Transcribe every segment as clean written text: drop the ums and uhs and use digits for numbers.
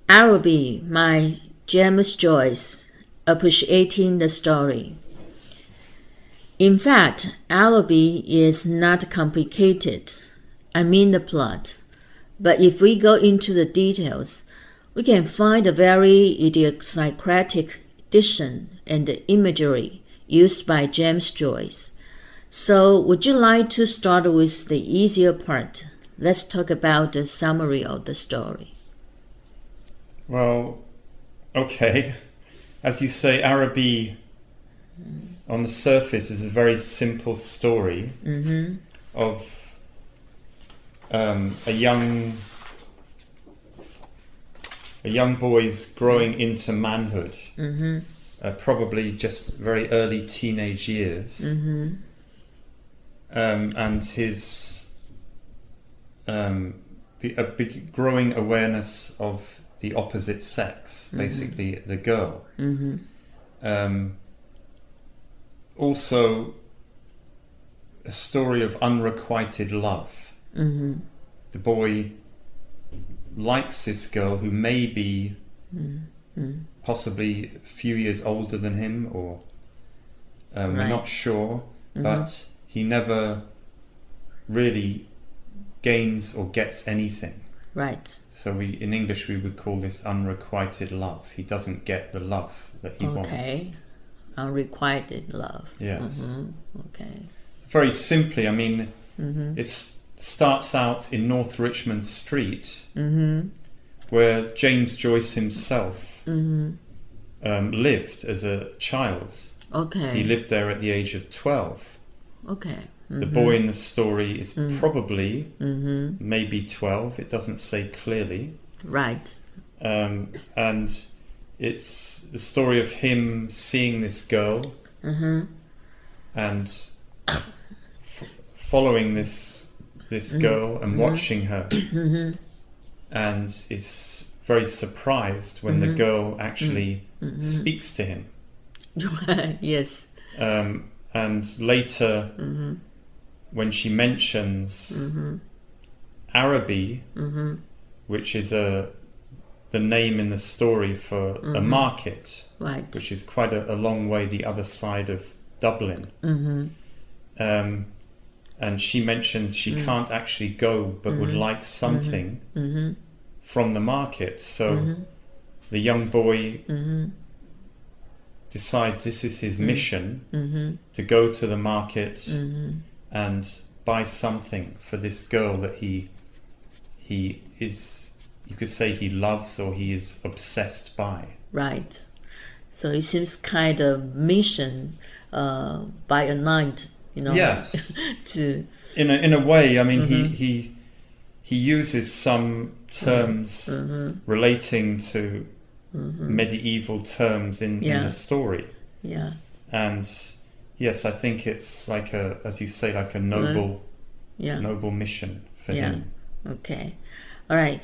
Araby, my James Joyce, appreciating the story. In fact, Araby is not complicated. I mean the plot. But if we go into the details, we can find a very idiosyncratic diction and imagery used by James Joyce. So would you like to start with the easier part? Let's talk about the summary of the story. Well, okay. As you say, Araby on the surface is a very simple story of a young boy's growing into manhood, probably just very early teenage years, and his a big growing awareness of the opposite sex, basically the girl. Also, a story of unrequited love. The boy likes this girl who may be possibly a few years older than him, or we're not sure, but he never really gains or gets anything. Right. So in English we would call this unrequited love. He doesn't get the love that he wants. Okay. Unrequited love. Yes. Okay. Very simply, I mean, it starts out in North Richmond Street, where James Joyce himself lived as a child. Okay. He lived there at the age of 12. Okay. The boy in the story is probably maybe 12. It doesn't say clearly. Right. And it's the story of him seeing this girl and following this girl and watching her, and is very surprised when the girl actually speaks to him. Yes. And later, when she mentions Araby, which is the name in the story for a market, right, which is quite a long way the other side of Dublin. And she mentions she can't actually go, but would like something from the market. So the young boy decides this is his mission, to go to the market and buy something for this girl that he is, you could say, he loves or he is obsessed by. Right. So it seems kind of mission by a night, Yes. to in a way, I mean, he uses some terms relating to medieval terms in the story. Yeah. And yes, I think it's like as you say, like a noble mission for him. Okay. All right.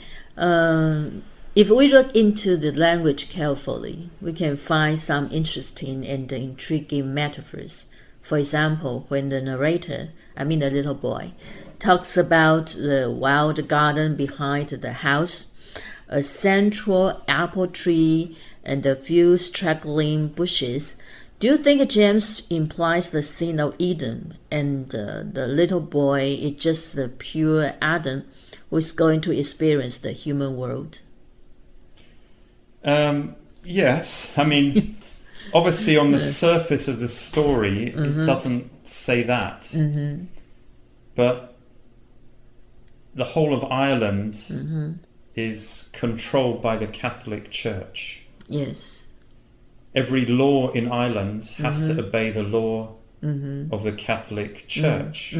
If we look into the language carefully, we can find some interesting and intriguing metaphors. For example, when the narrator, the little boy, talks about the wild garden behind the house, a central apple tree, and a few straggling bushes, do you think James implies the sin of Eden, and the little boy is just the pure Adam who is going to experience the human world? Yes, obviously on the surface of the story it doesn't say that, but the whole of Ireland is controlled by the Catholic Church. Yes. Every law in Ireland has to obey the law of the Catholic Church.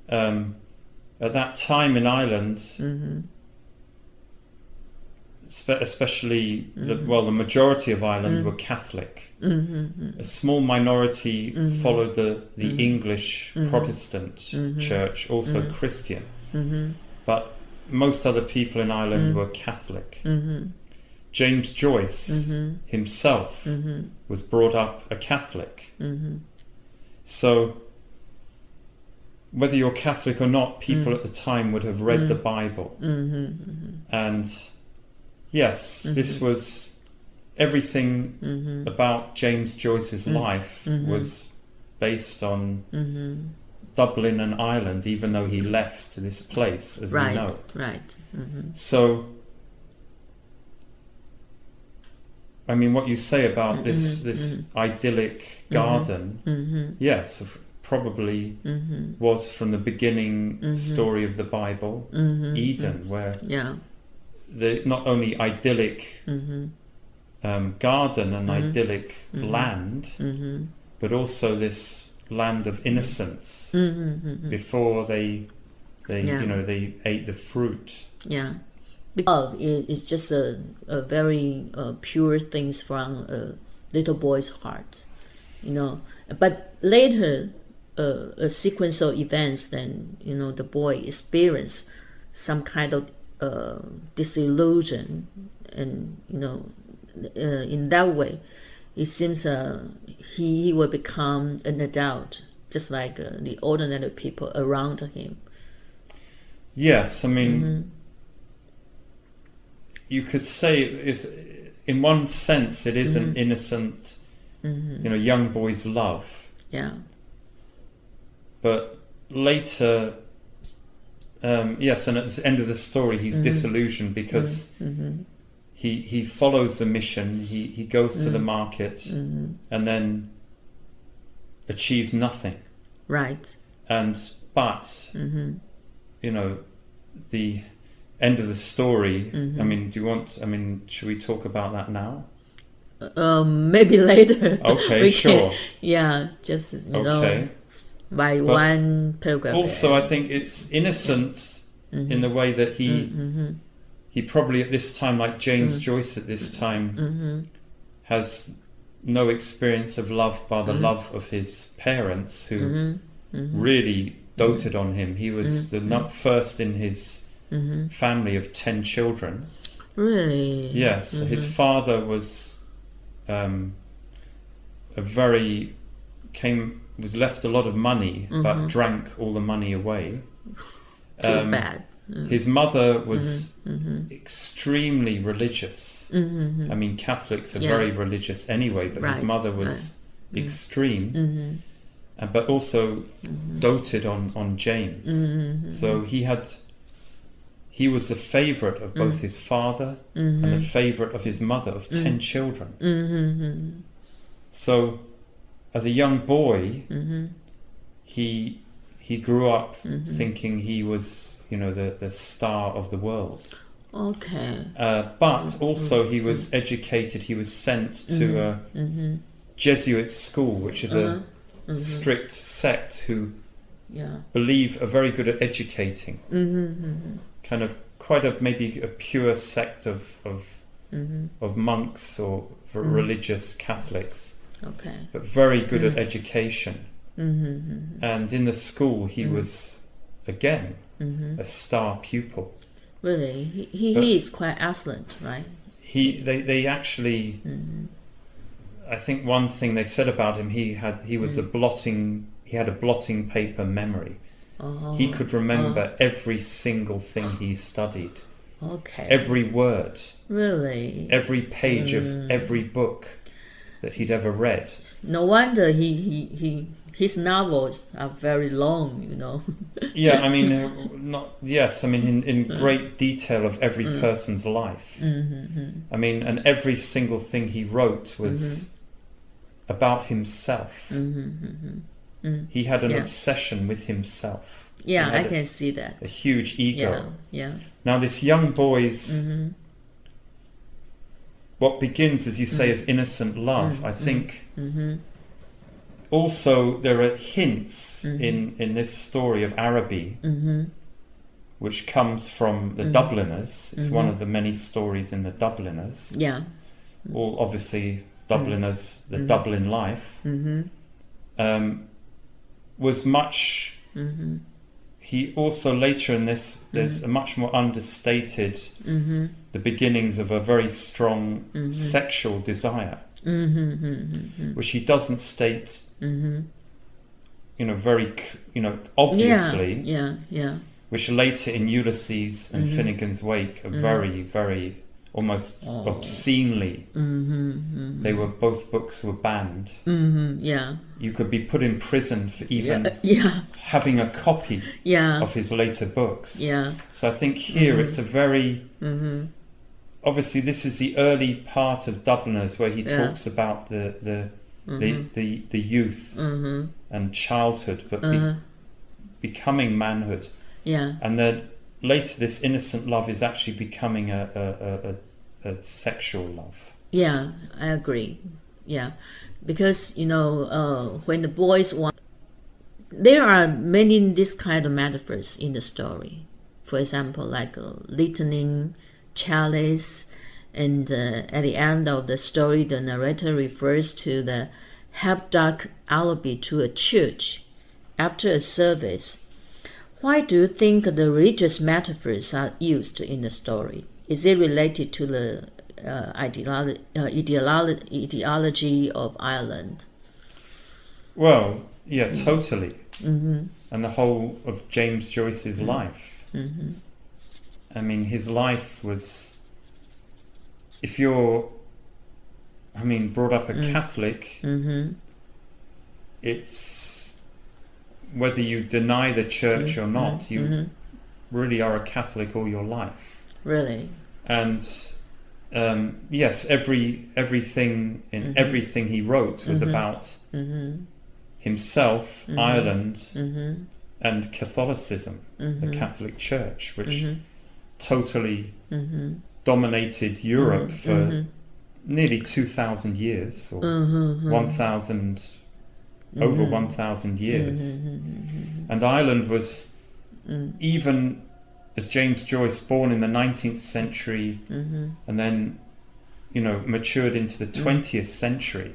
At that time in Ireland, especially the majority of Ireland were Catholic. A small minority followed the English Protestant Church, also Christian. But most other people in Ireland were Catholic. James Joyce himself was brought up a Catholic. So whether you're Catholic or not, people at the time would have read the Bible. And yes, this was everything about James Joyce's life was based on Dublin and Ireland, even though he left this place, as we know. Right. So, I mean, what you say about this idyllic garden, yes, probably was from the beginning story of the Bible, Eden, where the not only idyllic garden and idyllic land, but also this land of innocence before they ate the fruit. Yeah. Love is just a very pure things from a little boy's heart, But later, a sequence of events, then the boy experienced some kind of disillusion, and in that way, it seems he will become an adult, just like the ordinary people around him. Yes, I mean. You could say, in one sense, it is an innocent, young boy's love. Yeah. But later, yes, and at the end of the story, he's disillusioned because he follows the mission. He goes to the market and then achieves nothing. Right. But the end of the story. I mean, should we talk about that now? Maybe later. Okay, sure. Just by one paragraph. Also, I think it's innocent in the way that he probably at this time, like James Joyce at this time, has no experience of love by the love of his parents, who really doted on him. He was the first in his family of 10 children. Really? Yes. His father was was left a lot of money, but drank all the money away. Too bad. His mother was extremely religious. I mean, Catholics are very religious anyway, but his mother was extreme, but also doted on James. So he was the favourite of both his father and the favourite of his mother, of 10 children. So, as a young boy, he grew up thinking he was, the star of the world. Okay. But also he was educated. He was sent to a Jesuit school, which is a strict sect who are very good at educating. Kind of maybe a pure sect of monks or religious Catholics. Okay. But very good at education. And in the school he was again a star pupil. Really, he is quite excellent, right? They actually. I think one thing they said about him, he had a blotting paper memory. He could remember every single thing he studied. Okay. Every word. Really? Every page of every book that he'd ever read. No wonder his novels are very long, Yeah, I mean, in great detail of every person's life. I mean, and every single thing he wrote was about himself. He had an obsession with himself. Yeah, I can see that. A huge ego. Yeah. Now, this young boy's, what begins, as you say, as innocent love, I think. Also, there are hints in this story of Araby, which comes from the Dubliners. It's one of the many stories in the Dubliners. Yeah. All obviously Dubliners, the Dublin life. Was much. He also later in this, there's a much more understated, the beginnings of a very strong sexual desire, which he doesn't state, very, obviously. Yeah. Which later in Ulysses and Finnegan's Wake are very, very almost Oh. obscenely. Both books were banned. Yeah. You could be put in prison for even Yeah. having a copy Yeah. of his later books. Yeah. So I think here it's a very obviously this is the early part of Dubliners where he talks about the youth and childhood, but becoming manhood. Yeah. And then later this innocent love is actually becoming a sexual love. Yeah, I agree. Yeah, because when the boys want, there are many this kind of metaphors in the story. For example, like a litany, chalice, and at the end of the story, the narrator refers to the half-dark alibi to a church after a service. Why do you think the religious metaphors are used in the story? Is it related to the ideology of Ireland? Well, yeah, totally. And the whole of James Joyce's life. I mean, his life was, if you're, brought up a Catholic, it's, whether you deny the church or not, you really are a Catholic all your life. Really? And yes, everything he wrote was about himself, Ireland, and Catholicism, the Catholic Church, which totally dominated Europe for nearly 2,000 years, or 1,000, over 1,000 years. And Ireland was, even as James Joyce, born in the 19th century, and then, matured into the 20th century,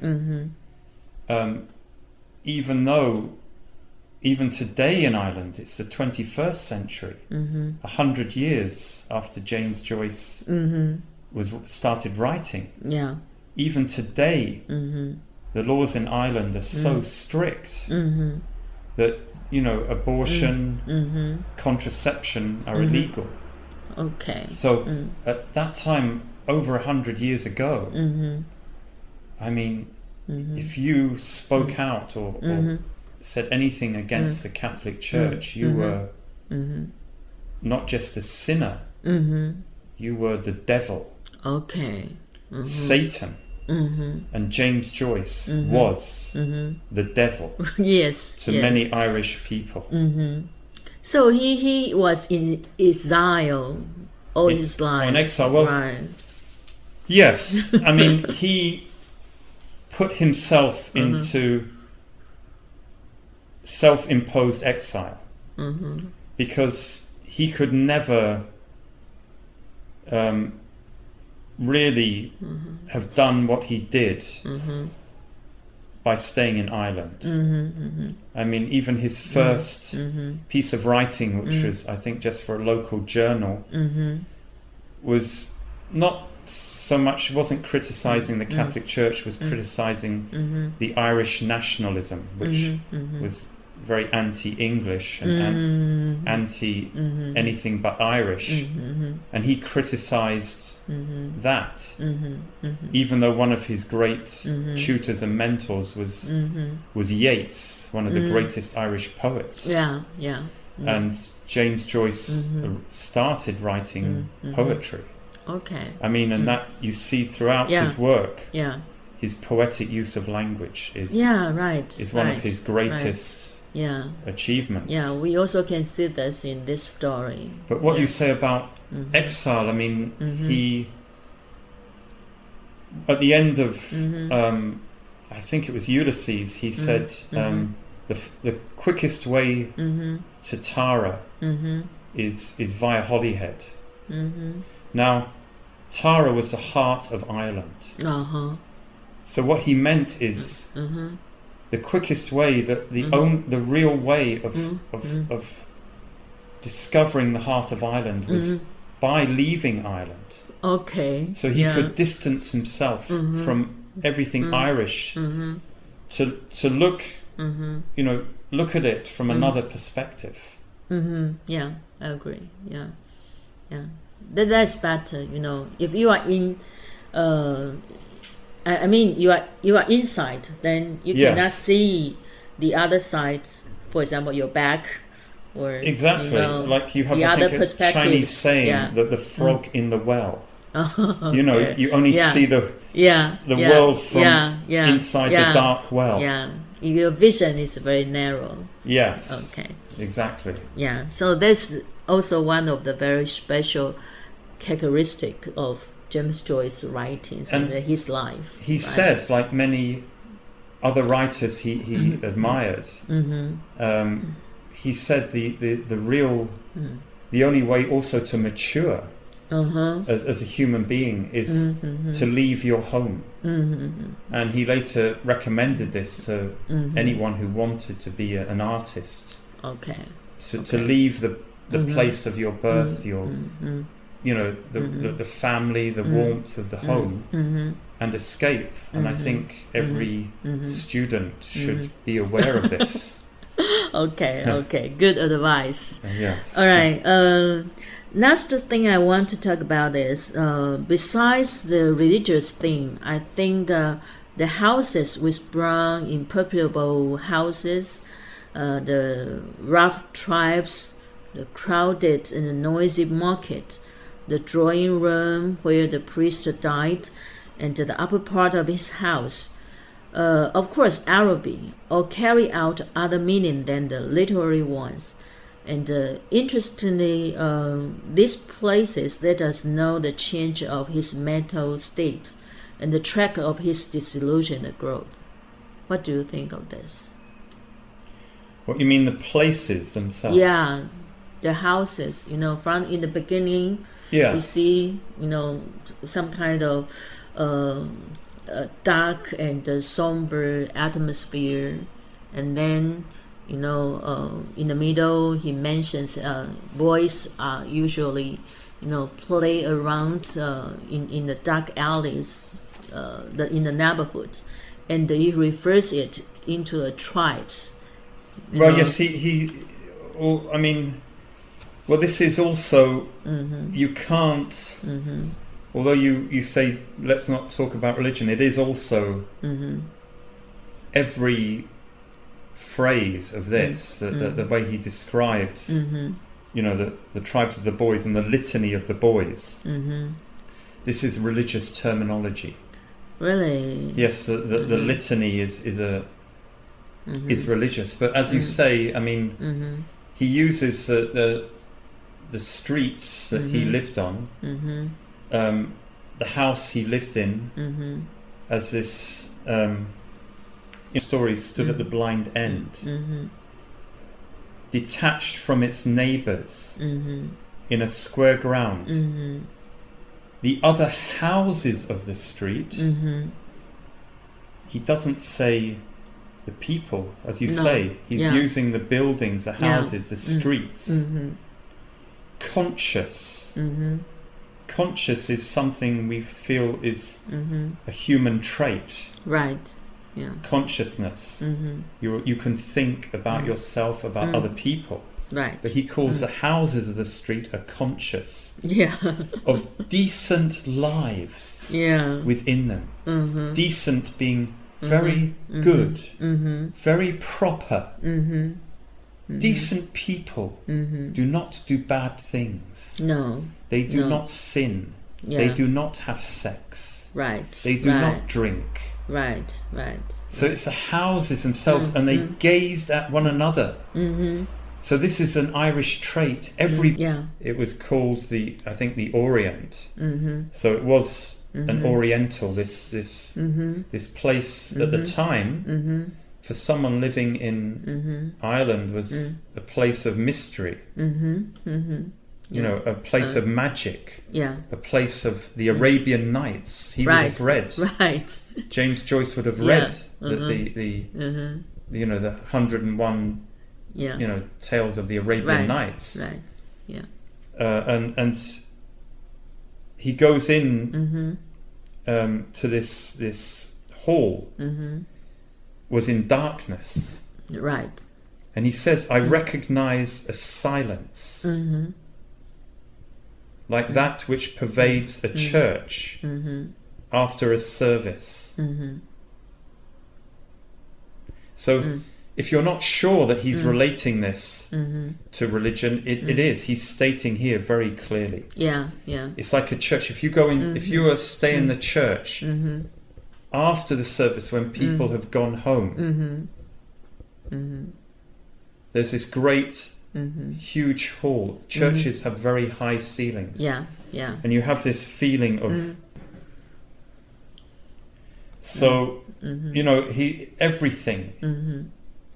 even today in Ireland, it's the 21st century, 100 years after James Joyce started writing. Yeah. Even today, the laws in Ireland are so strict that, abortion, contraception are illegal. Okay. So at that time, over 100 years ago, if you spoke out or said anything against the Catholic Church, you were not just a sinner, you were the devil. Okay. Satan. And James Joyce was the devil. Yes. To many Irish people. So he was in exile all his life. In exile. Well, right. Yes. He put himself into self-imposed exile because he could never really have done what he did by staying in Ireland. Even his first piece of writing, which was, I think, just for a local journal, was not so much, wasn't criticizing the Catholic Church, was criticizing the Irish nationalism, which was very anti-English and anti anything but Irish, and he criticized that, even though one of his great tutors and mentors was Yeats, one of the greatest Irish poets. And James Joyce started writing poetry. Okay. And that you see throughout his work. Yeah. His poetic use of language is one of his greatest achievements. Yeah, we also can see this in this story. But what you say about exile, he, at the end of, I think it was Ulysses, he said, the quickest way to Tara is via Holyhead. Now, Tara was the heart of Ireland. So what he meant is the quickest way, the real way of discovering the heart of Ireland was by leaving Ireland. Okay. So he could distance himself from everything Irish to look, look at it from another perspective. Yeah, I agree. Yeah. That's better. If you are in, I mean, you are inside, then you Yes. cannot see the other side. For example, your back, or Exactly. Like you have, the I other think, a perspectives. Chinese saying Yeah. that the frog in the well. Okay. You only Yeah. see the Yeah. world from Yeah. inside Yeah. the dark well. Yeah. Your vision is very narrow. Yes. Okay. Exactly. Yeah. So that's also one of the very special characteristic of James Joyce's writings and his life. He right? said, like many other writers he admired, he said the real, the only way also to mature as a human being is to leave your home. And he later recommended this to anyone who wanted to be an artist. Okay. To leave the place of your birth, your the family, the warmth of the home, and escape. And I think every student should be aware of this. Okay, good advice. Yes. All right. Next thing I want to talk about is, besides the religious theme, I think the houses with brown impermeable houses, the rough tribes, the crowded and noisy market, the drawing room where the priest died, and the upper part of his house. Of course, Araby, all carry out other meaning than the literary ones. And interestingly, these places let us know the change of his mental state and the track of his disillusioned growth. What do you think of this? What you mean, the places themselves? Yeah, the houses. From in the beginning, we see some kind of dark and somber atmosphere, and then in the middle he mentions boys are usually play around in the dark alleys in the neighborhood, and he refers it into the tribes. Well, yes, I mean, well, this is also, you can't, although you say let's not talk about religion, it is also every phrase of this, the way he describes, the tribes of the boys and the litany of the boys. This is religious terminology. Really? Yes, the litany is religious, but as you say, I mean, he uses the streets that he lived on, the house he lived in, as this story stood at the blind end, detached from its neighbours, in a square ground. The other houses of the street, he doesn't say the people, as you say. He's using the buildings, the houses, the streets. Conscious. Conscious is something we feel is a human trait. Right. Yeah. Consciousness. You can think about yourself, about other people. Right. But he calls the houses of the street are conscious. Yeah. Of decent lives. Yeah. Within them. Decent being very good, very proper. Decent people do not do bad things. No. They do not sin. Yeah. They do not have sex. Right. They do not drink. Right. So it's the houses themselves, and they gazed at one another. So this is an Irish trait. It was called I think the Orient. So it was an Oriental. This place at the time, for someone living in Ireland, was a place of mystery. A place of magic. Yeah. A place of the Arabian Nights. He would have read. Right. James Joyce would have read the 101 tales of the Arabian Nights. Right. Yeah. And he goes in to this hall. Was in darkness. Right. And he says, I recognize a silence. like that which pervades a church after a service. So if you're not sure that he's relating this to religion, it is. He's stating here very clearly. Yeah. It's like a church. If you go in, if you stay in the church after the service when people have gone home, there's this great, huge hall. Churches have very high ceilings. Yeah. And you have this feeling of. So, you know, everything.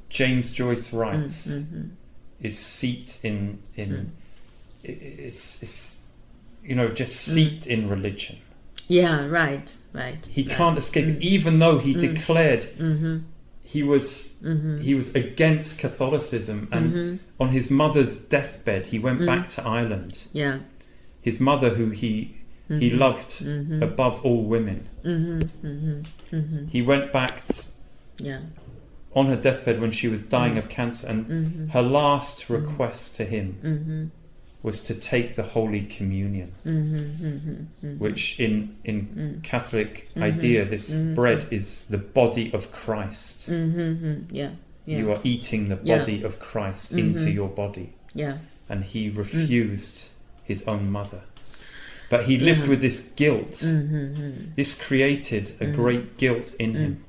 James Joyce writes is seeped in it's you know, just seeped in religion. Yeah, right. He can't escape, even though he declared he was against Catholicism, and on his mother's deathbed he went back to Ireland. Yeah. His mother, who he loved above all women. He went back. On her deathbed when she was dying of cancer, and her last request to him was to take the Holy Communion, which in Catholic idea, this bread is the body of Christ. You are eating the body of Christ into your body. And he refused his own mother. But he lived with this guilt. This created a great guilt in him.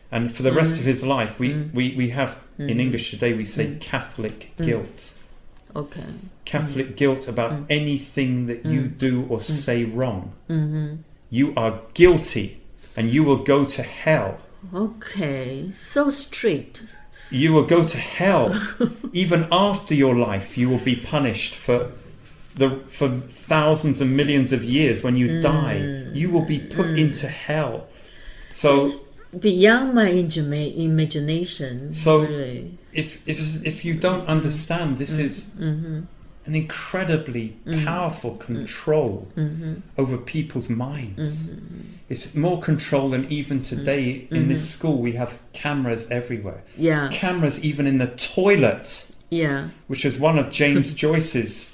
And for the rest of his life, we have, in English today, we say Catholic guilt. Okay. Catholic guilt about anything that you do or say wrong. You are guilty and you will go to hell. Okay, so strict. You will go to hell. Even after your life, you will be punished for thousands and millions of years. When you die, you will be put into hell. So beyond my imagination. So really. if you don't understand, this is an incredibly powerful control over people's minds. It's more control than even today in this school. We have cameras everywhere. Yeah. Cameras even in the toilet. Yeah. Which is one of James Joyce's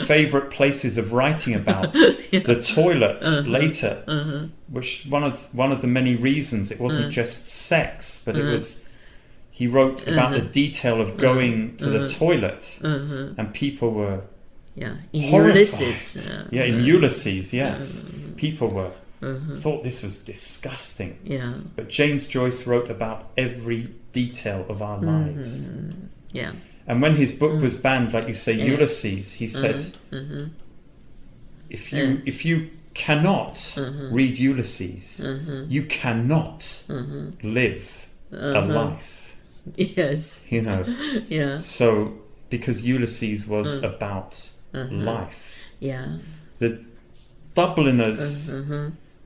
favorite places of writing about the toilet later, which one of the many reasons it wasn't just sex, but it was, he wrote about the detail of going to the toilet, and people were in horrified. Ulysses. In Ulysses, yes. People were thought this was disgusting. Yeah. But James Joyce wrote about every detail of our lives. Yeah. And when his book was banned, like you say, Ulysses, he said, if you cannot read Ulysses, you cannot live a life. Yes. You know. Yeah. So, because Ulysses was about life. Yeah. The Dubliners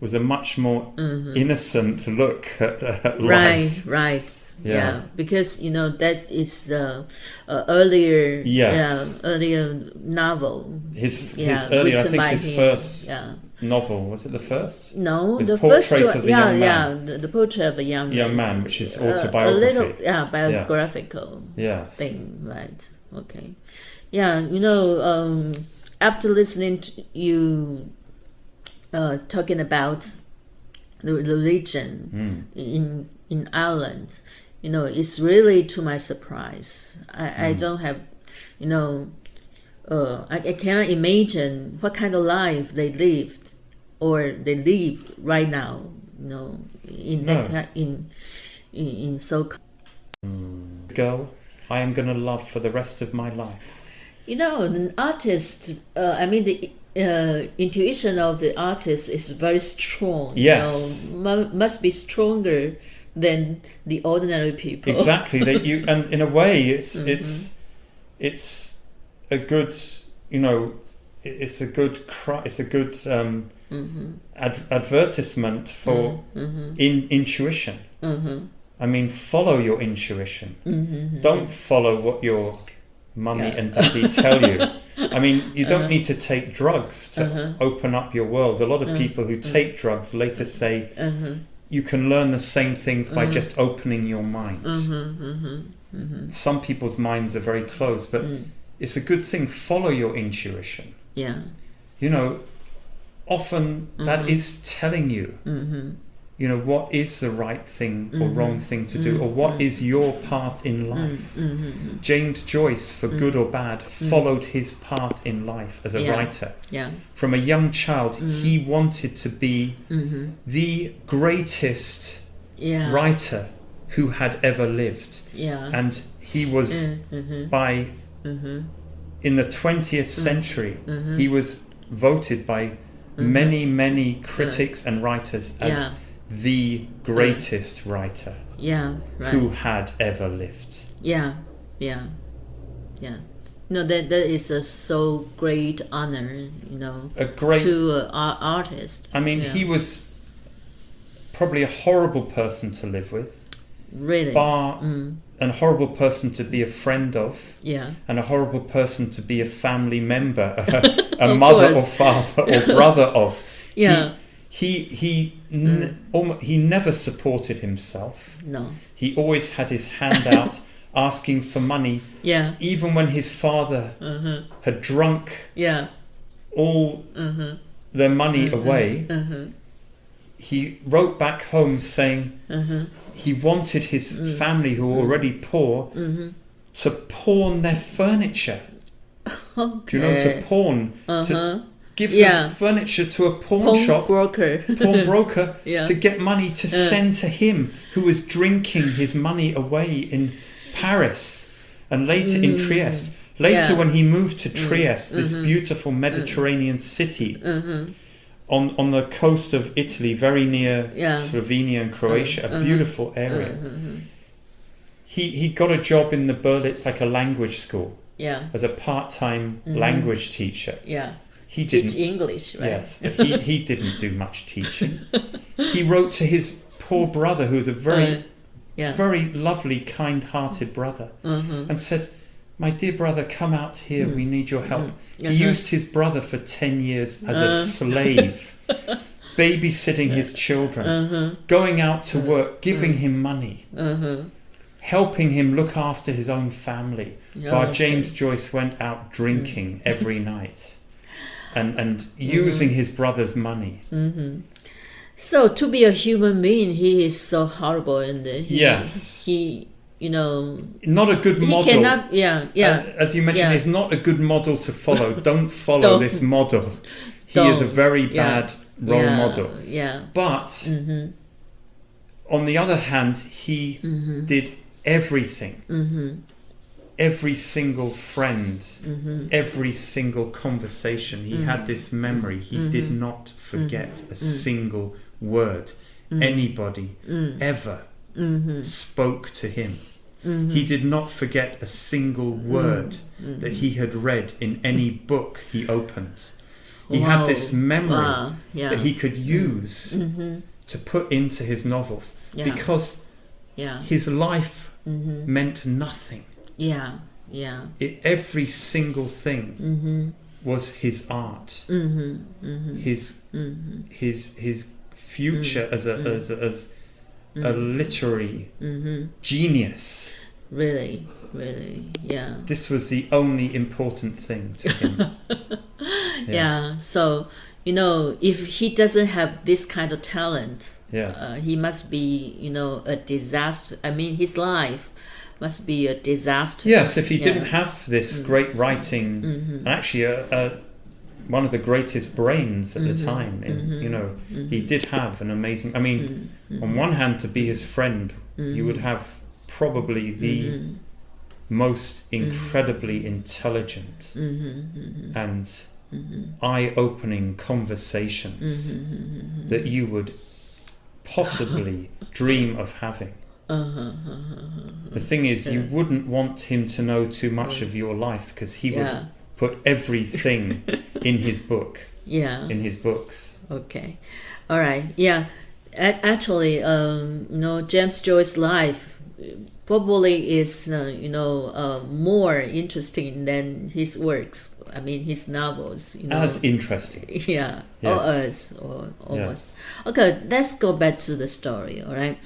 was a much more innocent look at life. Right. Yeah. Because that is the earlier novel. His earlier, I think his first novel, was it the first? No, with the portraits first of the young man. the portrait of a young man, which is autobiography. A little biographical thing, right? Okay. Yeah, after listening to you talking about the religion in Ireland, it's really to my surprise. I don't have, I cannot imagine what kind of life they lived or they live right now. In so. Girl, I am gonna love for the rest of my life. An artist. The intuition of the artist is very strong. Yes, must be stronger than the ordinary people. Exactly. And in a way, it's a good, it's a good advertisement for intuition. I mean, follow your intuition. Don't follow what your mummy and daddy tell you. I mean, you don't need to take drugs to open up your world. A lot of people who take drugs later say you can learn the same things by just opening your mind. Some people's minds are very closed, but it's a good thing. Follow your intuition. Yeah. You know, often that is telling you, you know, what is the right thing or wrong thing to do, or what is your path in life. James Joyce, for good or bad, followed his path in life as a writer. Yeah. From a young child, he wanted to be the greatest writer who had ever lived. Yeah. And he was, by in the 20th century, he was voted by many critics and writers as the greatest writer who had ever lived. Yeah. No, that is a so great honor, you know, A great, to an artist. I mean, he was probably a horrible person to live with, really, bar and a horrible person to be a friend of, and a horrible person to be a family member, a mother or father or brother of. He never supported himself. No. He always had his hand out asking for money. Yeah. Even when his father had drunk all their money away, he wrote back home saying he wanted his family, who were already poor, to pawn their furniture. Okay. Do you know, to pawn, to give the furniture to a pawn shop, pawn broker, to get money to send to him, who was drinking his money away in Paris and later in Trieste. Later, when he moved to Trieste, this beautiful Mediterranean city on the coast of Italy, very near Slovenia and Croatia, a beautiful area. He got a job in the Berlitz, like a language school, as a part-time language teacher. He didn't teach English, right? Yes, but he didn't do much teaching. He wrote to his poor brother, who was a very lovely, kind-hearted brother, and said, "My dear brother, come out here. We need your help." He used his brother for 10 years as a slave, babysitting his children, going out to work, giving him money, helping him look after his own family, while James Joyce went out drinking every night and using his brother's money. So to be a human being, he is so horrible, and he you know, not a good model. He cannot, as you mentioned, he's not a good model to follow. Don't follow this model. He is a very bad role model. But on the other hand, he did everything. Every single friend, every single conversation. He had this memory. He did not forget a single word anybody ever spoke to him. He did not forget a single word that he had read in any book he opened. He had this memory that he could use to put into his novels, because his life meant nothing. Every single thing was his art, his future as a literary genius. Really, This was the only important thing to him. So, you know, if he doesn't have this kind of talent, he must be, you know, a disaster. I mean, his life must be a disaster. Yes, if he didn't have this great writing, and actually one of the greatest brains at the time, you know, he did have an amazing, I mean, on one hand, to be his friend, you would have probably the most incredibly intelligent and eye-opening conversations that you would possibly dream of having. The thing is, you wouldn't want him to know too much of your life, because he would put everything in his book, in his books. Okay, all right, actually, you know, James Joyce's life probably is, you know, more interesting than his works. I mean, his novels, you know. As interesting. Or us, or almost. Okay, let's go back to the story, all right?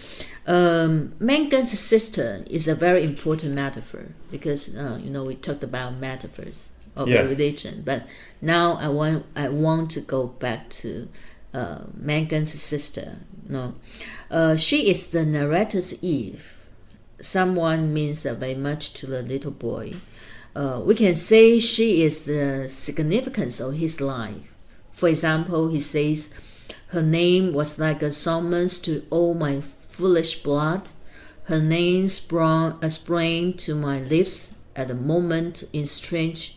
Mengen's sister is a very important metaphor, because, you know, we talked about metaphors, of Yes. a religion. But now I want to go back to Megan's sister. She is the narrator's Eve. Someone means very much to the little boy. We can say she is the significance of his life. For example, he says, her name was like a summons to all my foolish blood. Her name sprang to my lips at the moment in strange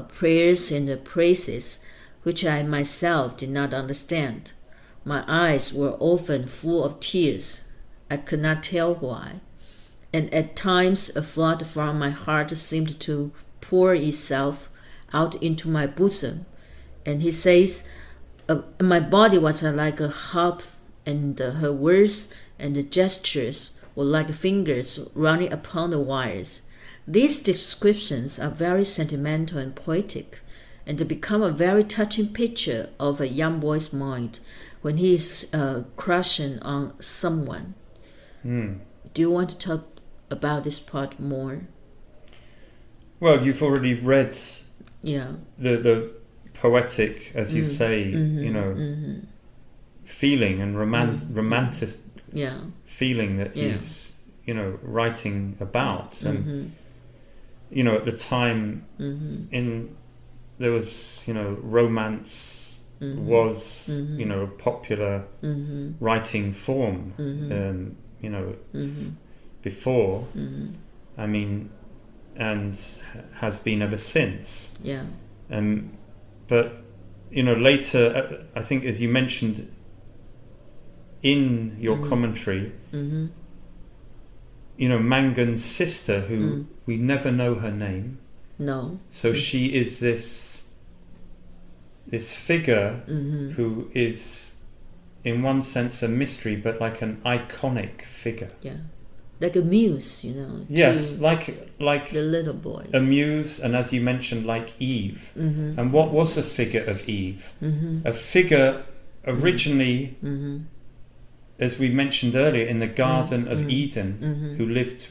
prayers and praises, which I myself did not understand. My eyes were often full of tears. I could not tell why. And at times a flood from my heart seemed to pour itself out into my bosom. And he says, my body was like a harp, and her words and the gestures were like fingers running upon the wires. These descriptions are very sentimental and poetic, and they become a very touching picture of a young boy's mind when he is crushing on someone. Do you want to talk about this part more? Well, you've already read the poetic, as you say, feeling and romantic feeling that he's, writing about. And, at the time, there was, romance was, a popular writing form, before, I mean, and has been ever since. Yeah. But, later, I think, as you mentioned in your commentary, Mangan's sister, who we never know her name. No. So she is this figure who is, in one sense, a mystery, but like an iconic figure. Yeah. Like a muse, Yes, like the little boy. A muse, and as you mentioned, like Eve. And what was the figure of Eve? A figure originally, as we mentioned earlier, in the Garden of Eden, who lived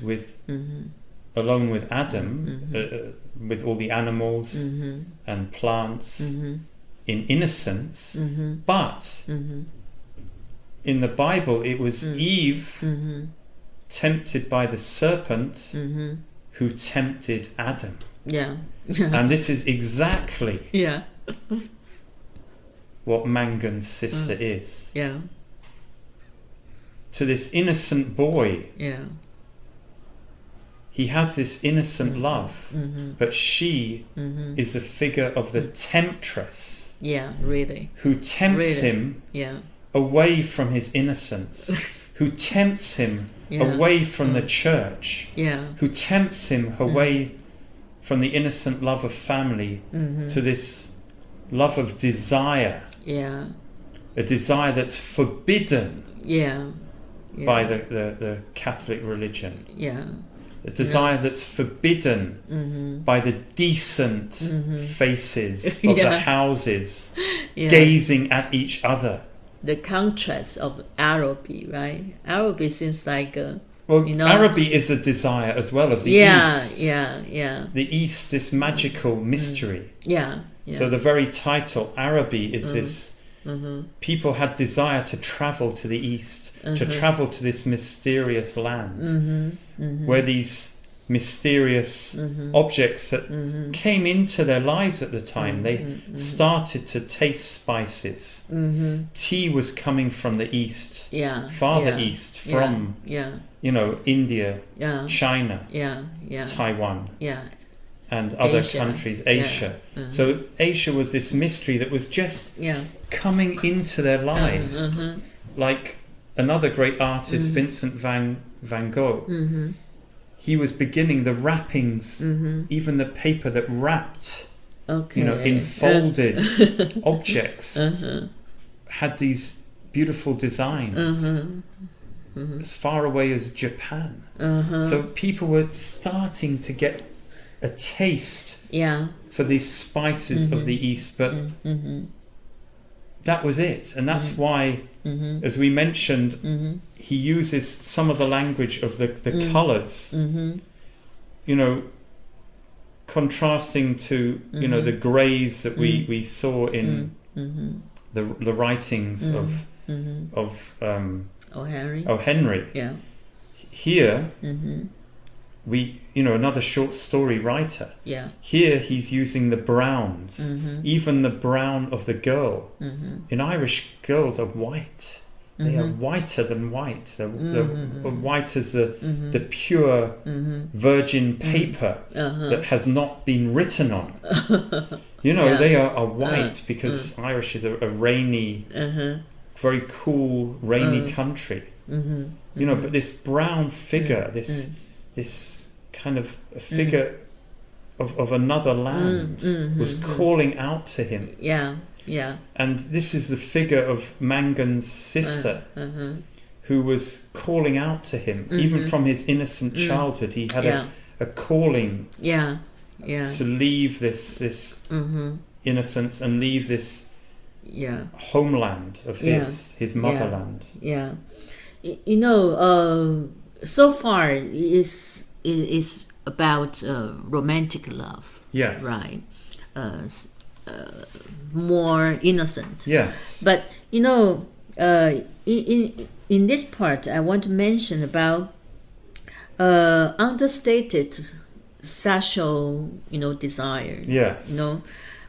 alone with Adam, with all the animals and plants, in innocence. But in the Bible, it was Eve, tempted by the serpent, who tempted Adam. Yeah. And this is exactly what Mangan's sister is. Yeah. To this innocent boy, he has this innocent love, but she is a figure of the temptress. Yeah, really. Who tempts him away from his innocence, who tempts him away from the church, who tempts him away from the innocent love of family to this love of desire, a desire that's forbidden by the Catholic religion, a desire that's forbidden by the decent faces of the houses gazing at each other. The contrast of Araby, right? Araby seems like Araby is a desire as well of the East. The East, this magical mystery. So the very title, Araby, is this. People had desire to travel to the East, to travel to this mysterious land, where these mysterious objects that came into their lives at the time, they started to taste spices. Tea was coming from the East, farther east, from India, China, Taiwan, and other countries, Asia. So Asia was this mystery that was just coming into their lives, like another great artist, Vincent van Gogh. He was beginning the wrappings, even the paper that wrapped, enfolded objects, had these beautiful designs as far away as Japan. So people were starting to get a taste for these spices of the East, but that was it. And that's why, as we mentioned, he uses some of the language of the colours. contrasting to you know the greys that we saw in the writings of O. Henry. O. Henry. Yeah. Here we another short story writer. Yeah. Here he's using the browns, even the brown of the girl. In Irish, girls are white. They are whiter than white. They're white as the pure virgin paper that has not been written on. They are white because Irish is a rainy, very cool, rainy country. But this brown figure, this kind of a figure of another land was calling out to him. Yeah. Yeah. And this is the figure of Mangan's sister, who was calling out to him, even from his innocent childhood. He had a calling to leave this innocence and leave this homeland of his motherland. Yeah. So far it's about romantic love. Yeah. Right. More innocent. Yes. But in this part, I want to mention about understated sexual desire. Yes.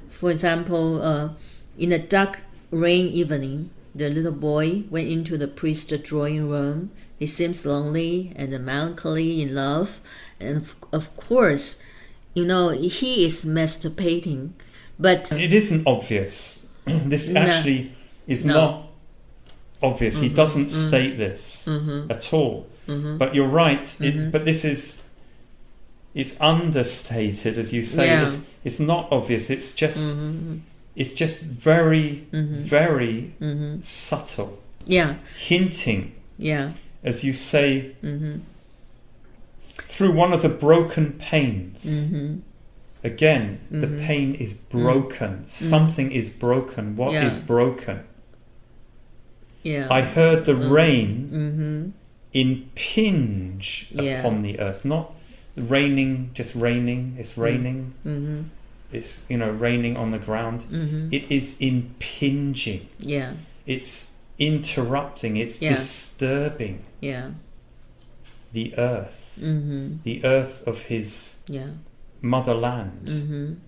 For example, in a dark rain evening, the little boy went into the priest's drawing room. He seems lonely and melancholy in love, and of course, he is masturbating. But it isn't obvious. This actually is not obvious. He doesn't state this at all. But you're right. But it's understated, as you say. Yeah. It's not obvious. It's just very very subtle. Yeah. Hinting. Yeah. As you say, through one of the broken panes. Again, the pain is broken. Something is broken. What is broken? Yeah. I heard the rain impinge upon the earth. Not raining, just raining. It's raining. It's raining on the ground. It is impinging. Yeah. It's interrupting. It's disturbing. Yeah. The earth. The earth of his motherland.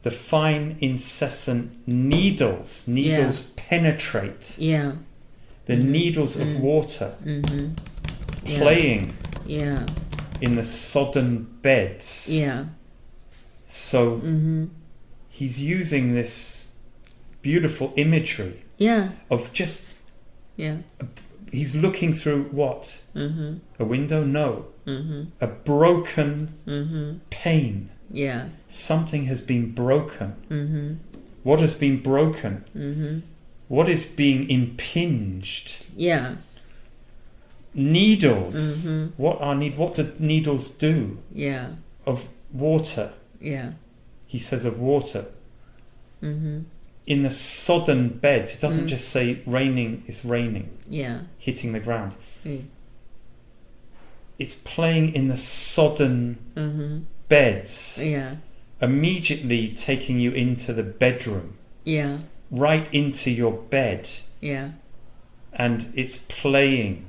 The fine incessant needles penetrate. Yeah. The needles of water playing in the sodden beds. Yeah. So he's using this beautiful imagery of just he's looking through what? A window? No. A broken pane. Yeah. Something has been broken. What has been broken? What is being impinged? Yeah. Needles. What do needles do? Yeah. Of water. Yeah. He says of water. In the sodden beds. It doesn't just say raining, it's raining. Yeah. Hitting the ground. It's playing in the sodden beds. Yeah. Immediately taking you into the bedroom. Yeah. Right into your bed. Yeah. And it's playing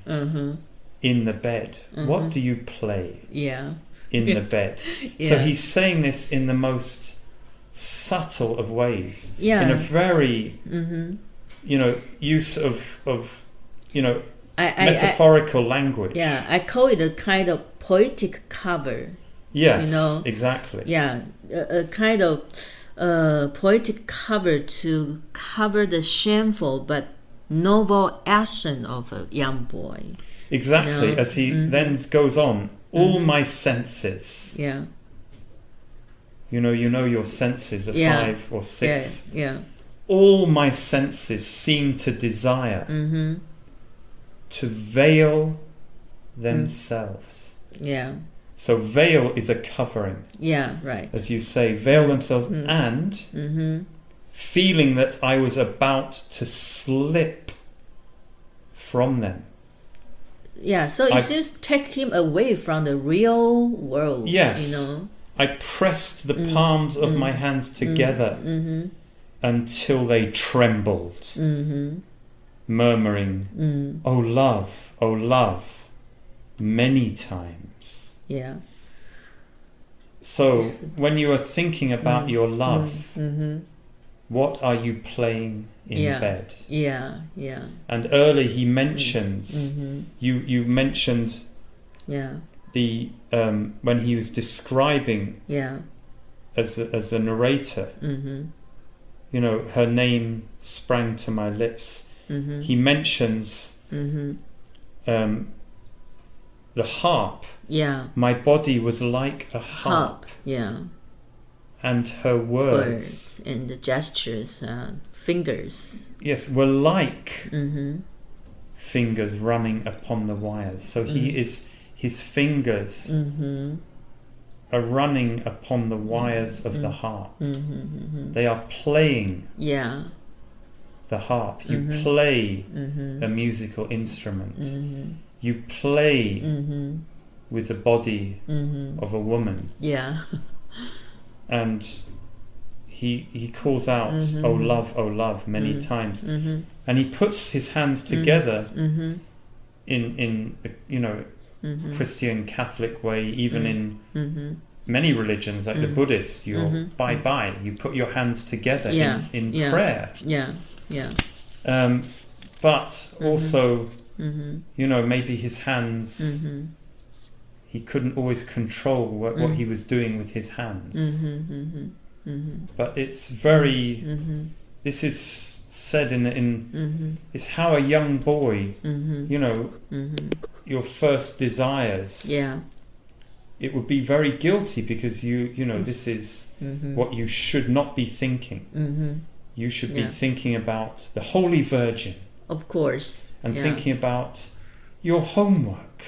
in the bed. What do you play in the bed? So he's saying this in the most subtle of ways. Yeah. In a very use of metaphorical language. Yeah, I call it a kind of poetic cover. Yes, exactly. Yeah, a kind of poetic cover to cover the shameful but noble action of a young boy. Exactly, as he then goes on, all my senses. Yeah. You know your senses are 5 or 6. Yeah. All my senses seem to desire to veil themselves. Yeah. So veil is a covering. Yeah, right. As you say, veil themselves and feeling that I was about to slip from them. Yeah, so it seems to take him away from the real world. Yes. I pressed the palms of my hands together until they trembled, murmuring, oh love, many times. Yeah. So when you are thinking about your love, what are you playing in bed? Yeah, yeah. And early he mentions, you mentioned the when he was describing as a narrator, you know, her name sprang to my lips. He mentions the harp. Yeah. My body was like a harp. Yeah. And her words and the gestures, fingers. Yes, were like fingers running upon the wires. So his fingers are running upon the wires of the harp. They are playing the harp. You play a musical instrument. You play with the body of a woman. Yeah. And he calls out, oh love, many times. And he puts his hands together in the, you know, Christian Catholic way, even in many religions, like the Buddhist, you're bye-bye, you put your hands together in prayer. Yeah, yeah. But also, you know, maybe his hands, he couldn't always control what he was doing with his hands. But it's very, this is said in it's how a young boy, you know, your first desires, it would be very guilty, because you know, this is what you should not be thinking. You should be thinking about the Holy Virgin, of course, and thinking about your homework,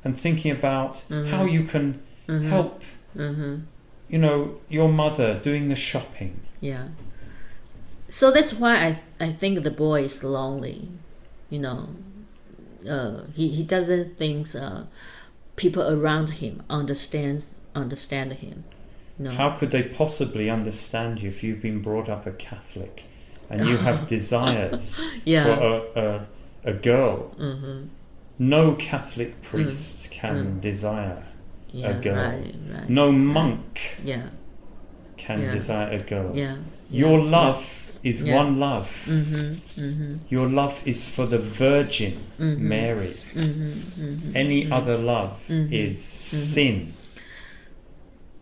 and thinking about how you can help, you know, your mother doing the shopping. Yeah. So that's why I think the boy is lonely. You know, he doesn't think people around him understand him. You know? How could they possibly understand you if you've been brought up a Catholic and you have desires for a girl? No Catholic priest can desire a girl. Right. No monk can desire a girl. Your love is one love. Your love is for the Virgin Mary. Any other love is sin,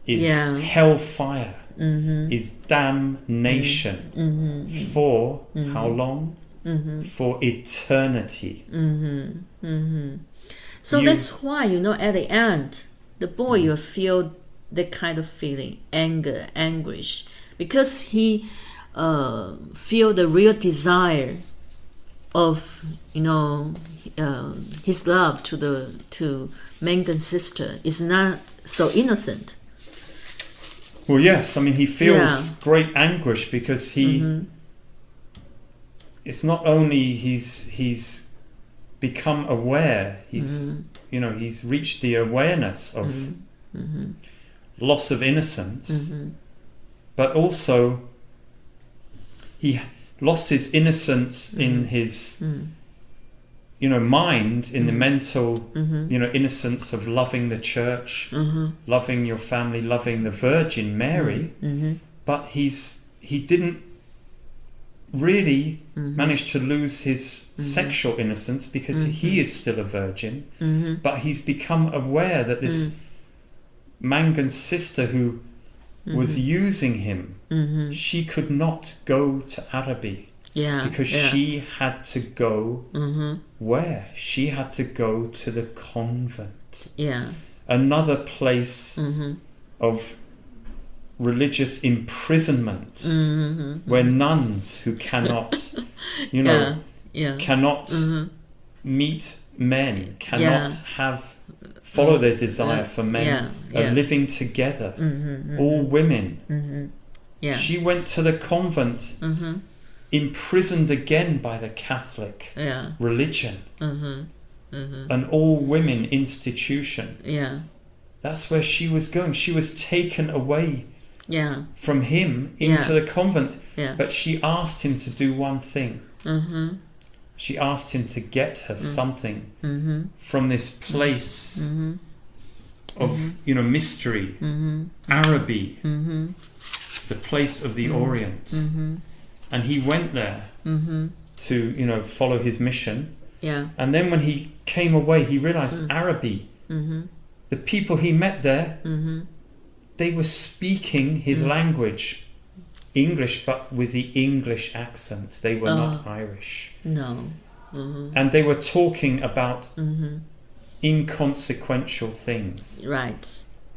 is hellfire, is damnation for how long? For eternity. So that's why, you know, at the end, the boy will feel that kind of feeling, anger, anguish, because he feel the real desire of, you know, his love to Megan's sister is not so innocent. Well, yes, I mean, he feels great anguish because he. It's not only he's become aware. He's you know, he's reached the awareness of loss of innocence, but also he lost his innocence in his you know, mind, in the mental you know, innocence of loving the church, loving your family, loving the Virgin Mary, but he didn't really manage to lose his sexual innocence, because he is still a virgin, but he's become aware that this Mangan's sister who was using him, she could not go to Araby, because she had to go where? She had to go to the convent, another place of religious imprisonment, where nuns who cannot, you know, cannot meet men, cannot follow their desire for men, are living together, all women. She went to the convent, imprisoned again by the Catholic religion, an all-women institution. that's where she was going. She was taken away Yeah. from him into the convent. Yeah. But she asked him to do one thing. Mm-hmm. She asked him to get her something Mm-hmm. from this place Mm-hmm. of, mystery, Araby, Mm-hmm. the place of the Orient. Mm-hmm. And he went there Mm-hmm. to, follow his mission. Yeah. And then when he came away, he realized Araby, Mm-hmm. the people he met there, Mm-hmm. they were speaking his language, English, but with the English accent. They were not Irish. No. Mm-hmm. And they were talking about Mm-hmm. inconsequential things. Right.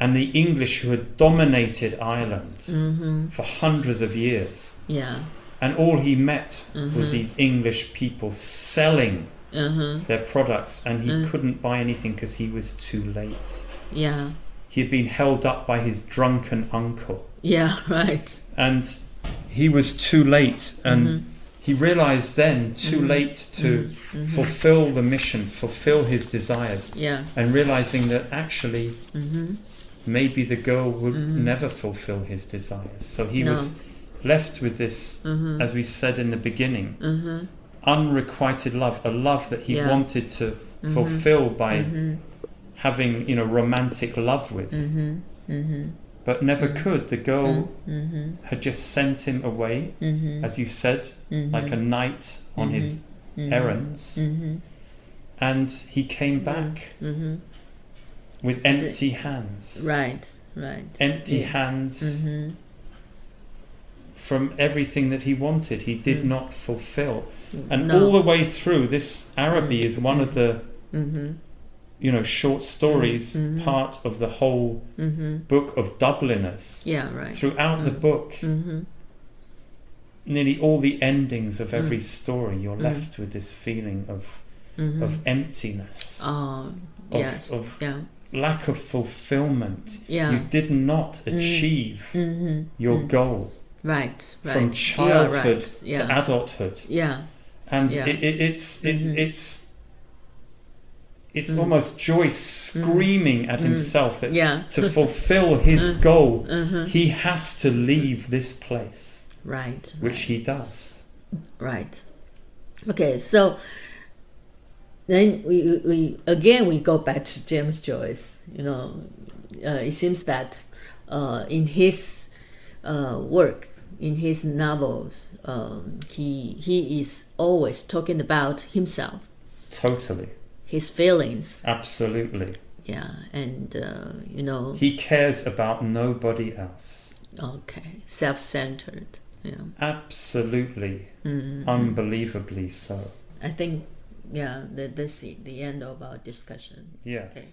And the English who had dominated Ireland Mm-hmm. for hundreds of years. Yeah. And all he met was these English people selling Mm-hmm. their products, and he couldn't buy anything because he was too late. Yeah. He had been held up by his drunken uncle, Yeah. Right. and he was too late, and he realized then too late to fulfill the mission, fulfill his desires, Yeah. and realizing that actually Mm-hmm. maybe the girl would never fulfill his desires. So he was left with this, as we said in the beginning, Mm-hmm. unrequited love, a love that he Yeah. wanted to fulfill by having, romantic love with, but never could. The girl had just sent him away, as you said, like a knight on his errands, and he came back with empty hands. Right. Right. Empty hands from everything that he wanted. He did not fulfill. And all the way through, this Araby is one of the short stories, part of the whole book of Dubliners. Yeah. Right. Throughout the book, nearly all the endings of every story, you're left with this feeling of emptiness, Oh. of- Yes. of- Yeah. lack of fulfillment. Yeah. You did not achieve your goal Right. Right. from You are childhood right. Yeah. to adulthood. Yeah. And Yeah. it's almost Joyce screaming at himself that Yeah. to fulfill his goal, he has to leave this place, Right. which he does. Right. Okay. So then we go back to James Joyce. It seems that in his work, in his novels, he is always talking about himself, Totally. his feelings. Absolutely. Yeah, and He cares about nobody else. okay, self-centered. Yeah, Absolutely. Unbelievably so. I think. Yeah, that's the end of our discussion. Yes. Okay.